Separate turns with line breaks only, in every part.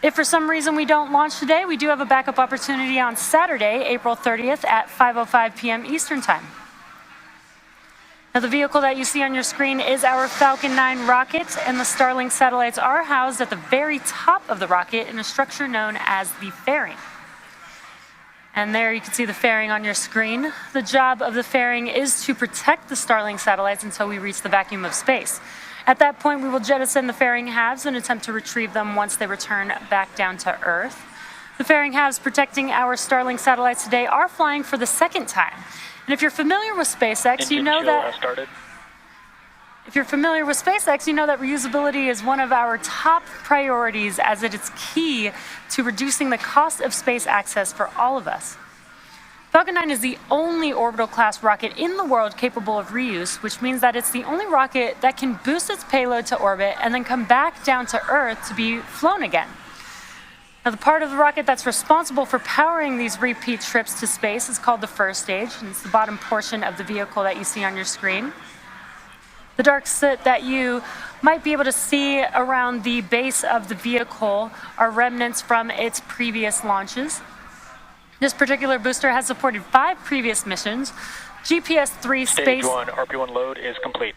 If for some reason we don't launch today, we do have a backup opportunity on Saturday, April 30th at 5:05 p.m. Eastern Time. Now, the vehicle that you see on your screen is our Falcon 9 rocket, and the Starlink satellites are housed at the very top of the rocket in a structure known as the fairing. And there you can see the fairing on your screen. The job of the fairing is to protect the Starlink satellites until we reach the vacuum of space. At that point, we will jettison the fairing halves and attempt to retrieve them once they return back down to Earth. The fairing halves protecting our Starlink satellites today are flying for the second time. And if you're familiar with SpaceX, you know that reusability is one of our top priorities, as it is key to reducing the cost of space access for all of us. Falcon 9 is the only orbital class rocket in the world capable of reuse, which means that it's the only rocket that can boost its payload to orbit and then come back down to Earth to be flown again. Now, the part of the rocket that's responsible for powering these repeat trips to space is called the first stage, and it's the bottom portion of the vehicle that you see on your screen. The dark soot that you might be able to see around the base of the vehicle are remnants from its previous launches. This particular booster has supported 5 previous missions. GPS-3
Stage 1, RP1 load is complete.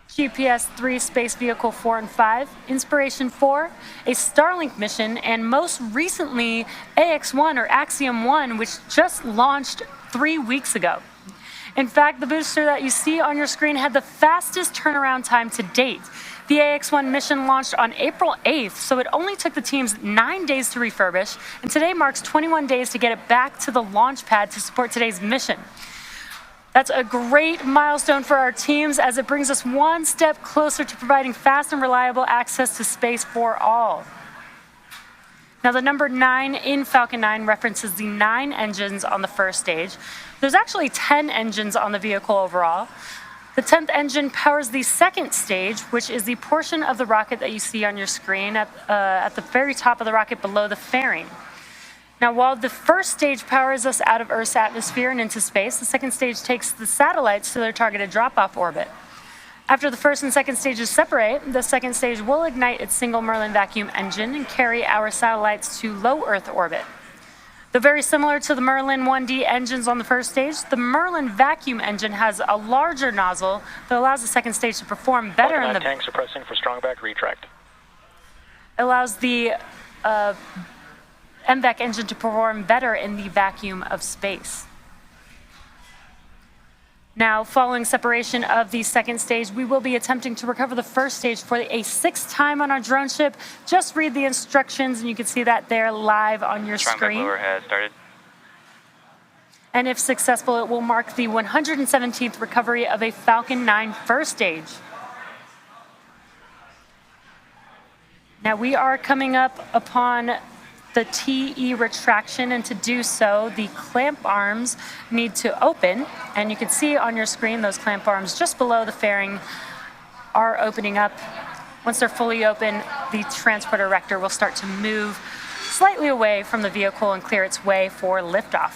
GPS-3 Space Vehicle 4 and 5, Inspiration 4, a Starlink mission, and most recently AX-1 or Axiom-1, which just launched 3 weeks ago. In fact, the booster that you see on your screen had the fastest turnaround time to date. The AX-1 mission launched on April 8th, so it only took the teams 9 days to refurbish, and today marks 21 days to get it back to the launch pad to support today's mission. That's a great milestone for our teams, as it brings us one step closer to providing fast and reliable access to space for all. Now, the number 9 in Falcon 9 references the 9 engines on the first stage. There's actually 10 engines on the vehicle overall. The 10th engine powers the second stage, which is the portion of the rocket that you see on your screen at the very top of the rocket below the fairing. Now, while the first stage powers us out of Earth's atmosphere and into space, the second stage takes the satellites to their targeted drop-off orbit. After the first and second stages separate, the second stage will ignite its single Merlin vacuum engine and carry our satellites to low Earth orbit. Though very similar to the Merlin 1D engines on the first stage, the Merlin vacuum engine has a larger nozzle that allows the second stage to perform better in the
tank suppressing for strong back retract.
Allows the MVAC engine to perform better in the vacuum of space. Now, following separation of the second stage, we will be attempting to recover the first stage for a 6th time on our drone ship. Just read the instructions, and you can see that there live on your screen.
Strong back blower has started.
And if successful, it will mark the 117th recovery of a Falcon 9 first stage. Now, we are coming up upon the TE retraction, and to do so, the clamp arms need to open, and you can see on your screen those clamp arms just below the fairing are opening up. Once they're fully open, the transporter erector will start to move slightly away from the vehicle and clear its way for liftoff.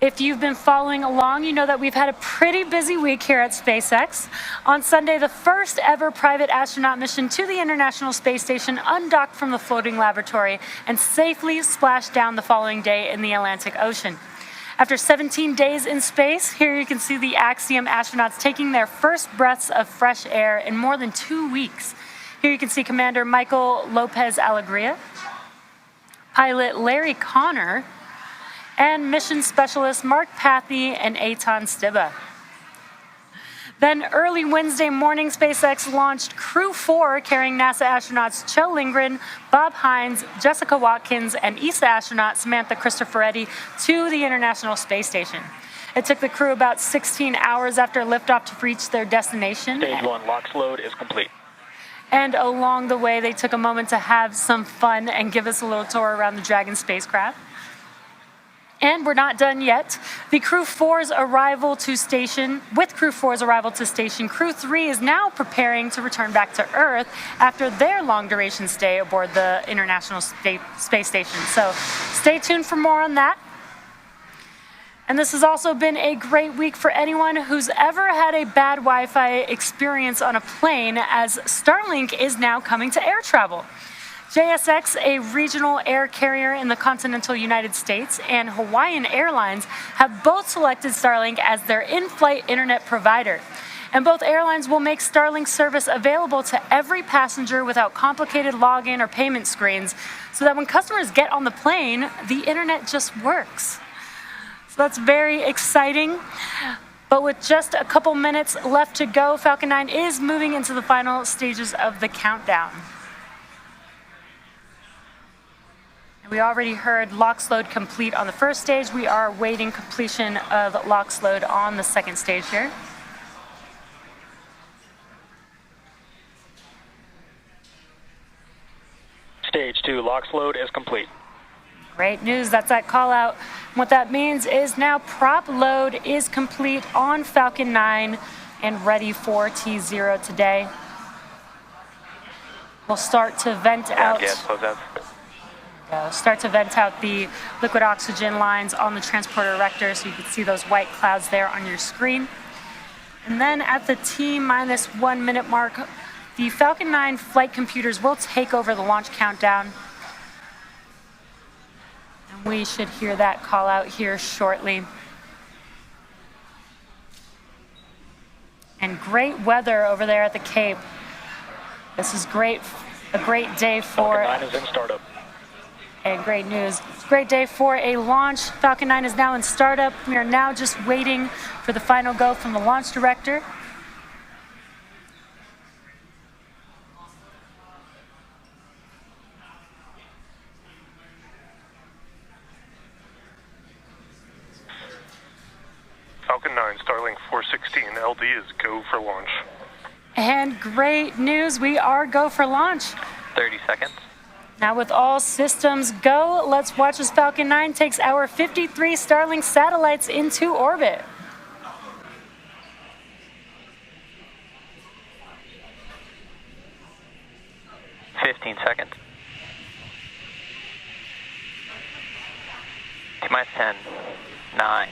If you've been following along, you know that we've had a pretty busy week here at SpaceX. On Sunday, the first ever private astronaut mission to the International Space Station undocked from the floating laboratory and safely splashed down the following day in the Atlantic Ocean. After 17 days in space, here you can see the Axiom astronauts taking their first breaths of fresh air in more than 2 weeks. Here you can see Commander Michael Lopez Alegria, pilot Larry Connor, and mission specialists Mark Pathy and Eitan Stiba. Then early Wednesday morning, SpaceX launched Crew 4, carrying NASA astronauts Kjell Lindgren, Bob Hines, Jessica Watkins, and ESA astronaut Samantha Cristoforetti to the International Space Station. It took the crew about 16 hours after liftoff to reach their destination.
Stage 1 LOX load is complete.
And along the way, they took a moment to have some fun and give us a little tour around the Dragon spacecraft. And we're not done yet. Crew 4's arrival to station, Crew 3 is now preparing to return back to Earth after their long-duration stay aboard the International Space Station. So stay tuned for more on that. And this has also been a great week for anyone who's ever had a bad Wi-Fi experience on a plane, as Starlink is now coming to air travel. JSX, a regional air carrier in the continental United States, and Hawaiian Airlines have both selected Starlink as their in-flight internet provider. And both airlines will make Starlink service available to every passenger without complicated login or payment screens, so that when customers get on the plane, the internet just works. So that's very exciting. But with just a couple minutes left to go, Falcon 9 is moving into the final stages of the countdown. We already heard LOX load complete on the first stage. We are awaiting completion of LOX load on the second stage here.
Stage 2 LOX load is complete.
Great news, that's that call out. What that means is now prop load is complete on Falcon 9 and ready for T0 today. We'll start to vent out. Start to vent out the liquid oxygen lines on the transporter erector, so you can see those white clouds there on your screen. And then at the T-minus 1 minute mark, the Falcon 9 flight computers will take over the launch countdown. And we should hear that call out here shortly. And great weather over there at the Cape. This is great, a great day for...
Falcon 9 is in startup.
And great news. It's a great day for a launch. Falcon 9 is now in startup. We are now just waiting for the final go from the launch director.
Falcon 9, Starlink 416, LD is go for launch.
And great news, we are go for launch.
30 seconds.
Now with all systems go, let's watch as Falcon 9 takes our 53 Starlink satellites into orbit.
Fifteen seconds. T-minus 10, 9,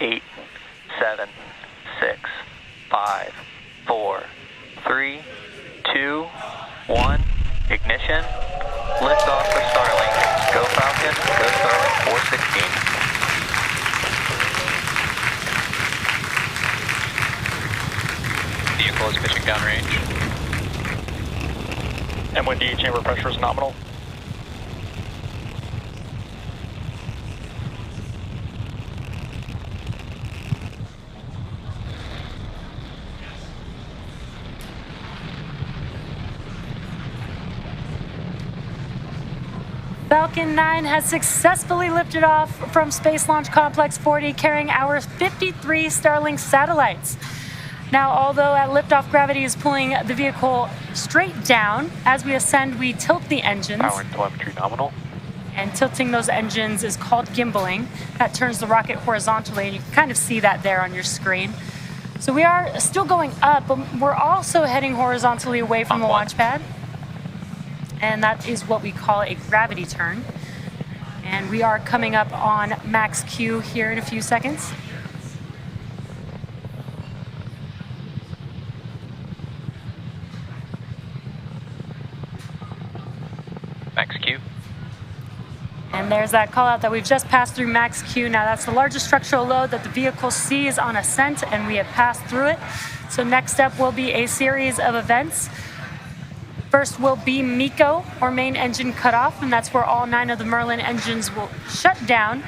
8, 7, 6, 5, 4, 3, 2, 1. Ignition. Lift off for Starlink. Go Falcon. Go Starlink 416. Vehicle is pitching downrange.
MWD chamber pressure is nominal.
Falcon 9 has successfully lifted off from Space Launch Complex 40, carrying our 53 Starlink satellites. Now, although at liftoff gravity is pulling the vehicle straight down, as we ascend, we tilt the engines.
Power and telemetry nominal.
And tilting those engines is called gimbaling. That turns the rocket horizontally, and you can kind of see that there on your screen. So we are still going up, but we're also heading horizontally away from the launch pad. And that is what we call a gravity turn. And we are coming up on max Q here in a few seconds.
Max Q.
And there's that call out that we've just passed through max Q. Now that's the largest structural load that the vehicle sees on ascent, and we have passed through it. So next up will be a series of events. First will be MECO, or main engine cutoff, and that's where all 9 of the Merlin engines will shut down.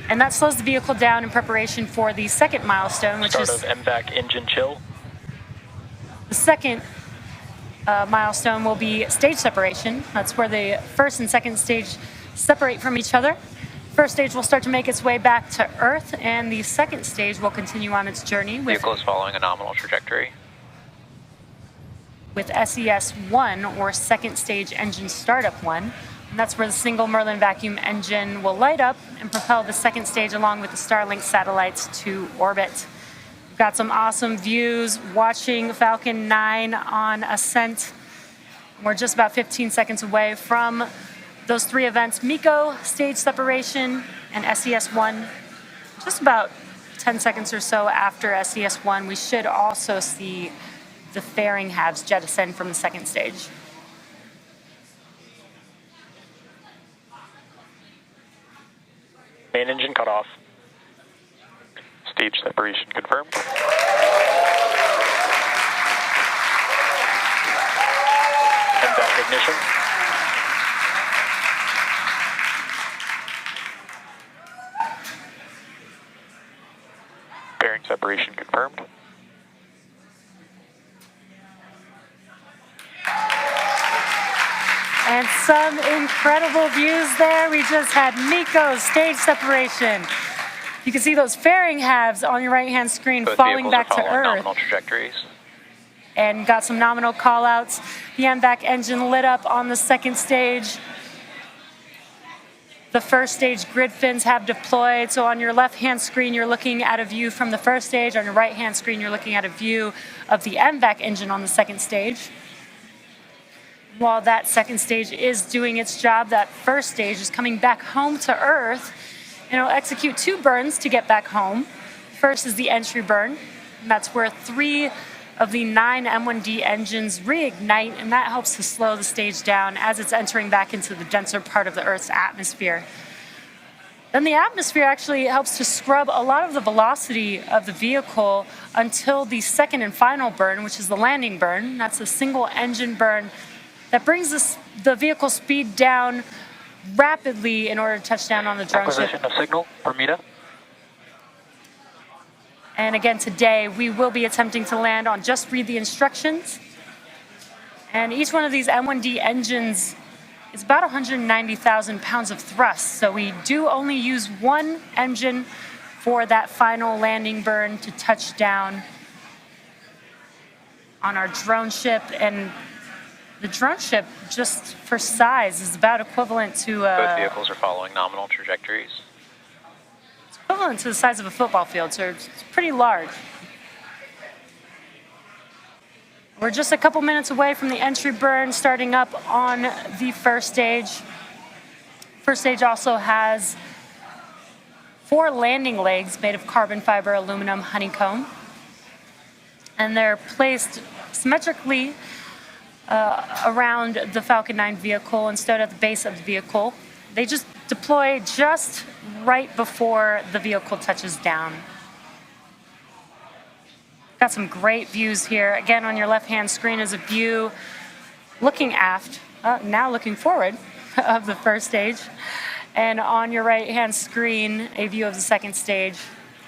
And that slows the vehicle down in preparation for the second milestone, which
Start
is
of MVAC engine chill.
the second milestone will be stage separation. That's where the first and second stage separate from each other. First stage will start to make its way back to Earth, and the second stage will continue on its journey with
Vehicle is following a nominal trajectory.
SES-1, or second stage engine startup 1. And that's where the single Merlin vacuum engine will light up and propel the second stage along with the Starlink satellites to orbit. We've got some awesome views watching Falcon 9 on ascent. We're just about 15 seconds away from those 3 events: MECO, stage separation, and SES-1. just about 10 seconds or so after SES-1, we should also see the fairing halves jettison from the second stage.
Main engine cut off. Stage separation confirmed. MVAC ignition. Bearing separation confirmed.
And some incredible views there. We just had MECO's stage separation. You can see those fairing halves on your right-hand screen
Both
falling
vehicles
back
are
to
following
Earth.
nominal trajectories.
And got some nominal callouts. The MVAC engine lit up on the second stage. The first stage grid fins have deployed. So on your left-hand screen, you're looking at a view from the first stage. On your right-hand screen, you're looking at a view of the MVAC engine on the second stage. While that second stage is doing its job, that first stage is coming back home to Earth, and it'll execute 2 burns to get back home. First is the entry burn, and that's where 3 of the 9 M1D engines reignite, and that helps to slow the stage down as it's entering back into the denser part of the Earth's atmosphere. Then the atmosphere actually helps to scrub a lot of the velocity of the vehicle until the second and final burn, which is the landing burn. That's a single engine burn that brings the vehicle speed down rapidly in order to touch down on the drone ship.
Acquisition of signal, Bermuda.
And again, today we will be attempting to land on Just Read the Instructions. And each one of these M1D engines is about 190,000 pounds of thrust. So we do only use one engine for that final landing burn to touch down on our drone ship. And the drone ship, just for size, is about equivalent to
Both vehicles are following nominal trajectories.
equivalent to the size of a football field, so it's pretty large. We're just a couple minutes away from the entry burn starting up on the first stage. First stage also has 4 landing legs made of carbon fiber aluminum honeycomb, and they're placed symmetrically around the Falcon 9 vehicle instead of the base of the vehicle. They just deploy just right before the vehicle touches down. Got some great views here. Again, on your left-hand screen is a view looking aft, now looking forward of the first stage. And on your right-hand screen, a view of the second stage.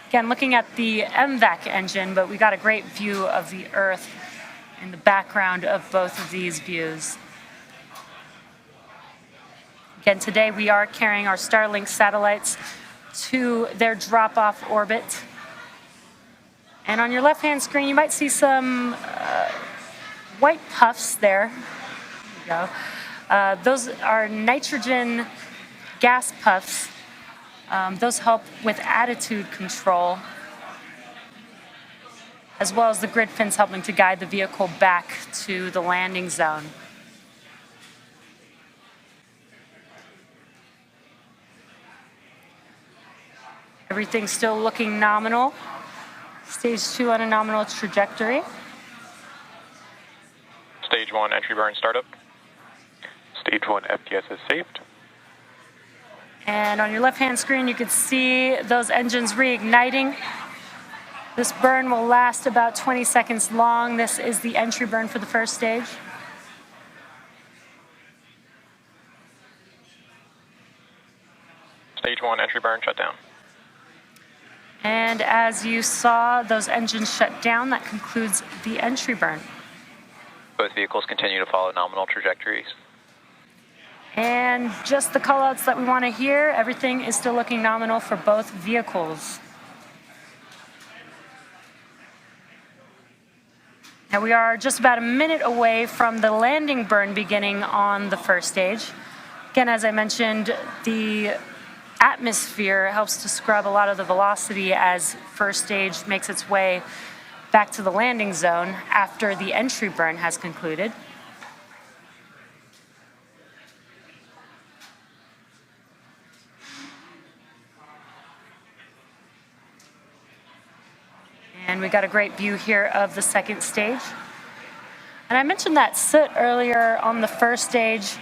Again, looking at the MVAC engine, but we got a great view of the Earth in the background of both of these views. Again, today we are carrying our Starlink satellites to their drop-off orbit. And on your left-hand screen, you might see some white puffs there. There you go. Those are nitrogen gas puffs. Those help with attitude control, as well as the grid fins helping to guide the vehicle back to the landing zone. Everything's still looking nominal. Stage 2 on a nominal trajectory.
Stage 1 entry burn startup.
Stage 1 FTS is saved.
And on your left-hand screen, you can see those engines reigniting. This burn will last about 20 seconds long. This is the entry burn for the first stage.
Stage 1 entry burn shut down.
And as you saw, those engines shut down. That concludes the entry burn.
Both vehicles continue to follow nominal trajectories.
And just the callouts that we want to hear, everything is still looking nominal for both vehicles. Now we are just about a minute away from the landing burn beginning on the first stage. Again, as I mentioned, the atmosphere helps to scrub a lot of the velocity as first stage makes its way back to the landing zone after the entry burn has concluded. And we got a great view here of the second stage. And I mentioned that soot earlier on the first stage.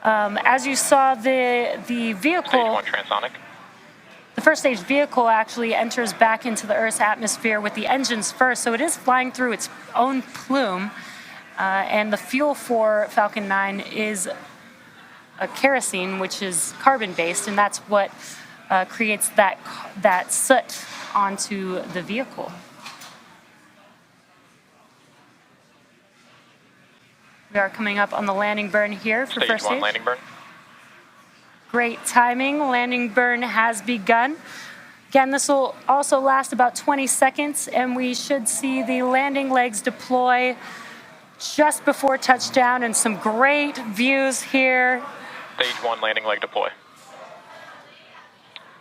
As you saw, the vehicle,
Stage 1 transonic.
the first stage vehicle actually enters back into the Earth's atmosphere with the engines first, so it is flying through its own plume. And the fuel for Falcon 9 is a kerosene, which is carbon-based, and that's what creates that soot onto the vehicle. We are coming up on the landing burn here for
Stage
first
1
stage.
landing burn.
Great timing. Landing burn has begun. Again, this will also last about 20 seconds, and we should see the landing legs deploy just before touchdown, and some great views here.
Stage 1 landing leg deploy.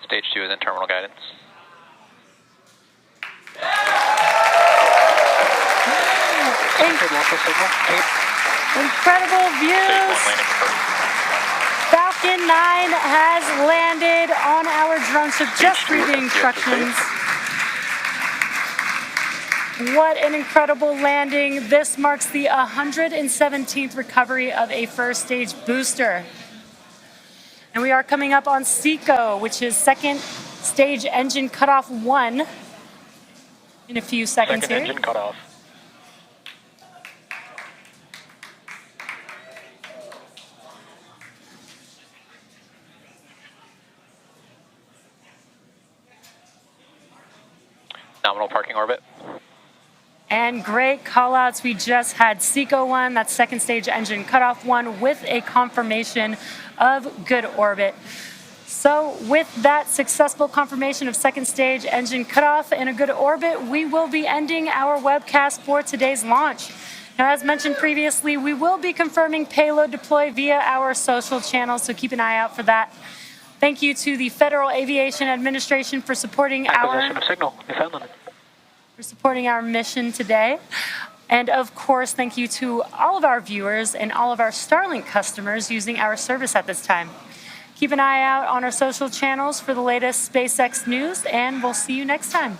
Stage 2 is in terminal guidance.
Incredible
Stage 1
views.
landing burn.
Falcon 9 has landed on our drone ship just per the instructions. What an incredible landing. This marks the 117th recovery of a first stage booster. And we are coming up on SECO, which is second stage engine cutoff 1 in a few seconds
Second
here.
engine cut off. Nominal parking orbit.
And great callouts. We just had SECO 1, that's second stage engine cutoff 1, with a confirmation of good orbit. So with that successful confirmation of second stage engine cutoff and a good orbit, we will be ending our webcast for today's launch. Now, as mentioned previously, we will be confirming payload deploy via our social channels, so keep an eye out for that. Thank you to the Federal Aviation Administration for supporting
Acquisition of signal, Newfoundland.
for supporting our mission today. And of course, thank you to all of our viewers and all of our Starlink customers using our service at this time. Keep an eye out on our social channels for the latest SpaceX news, and we'll see you next time.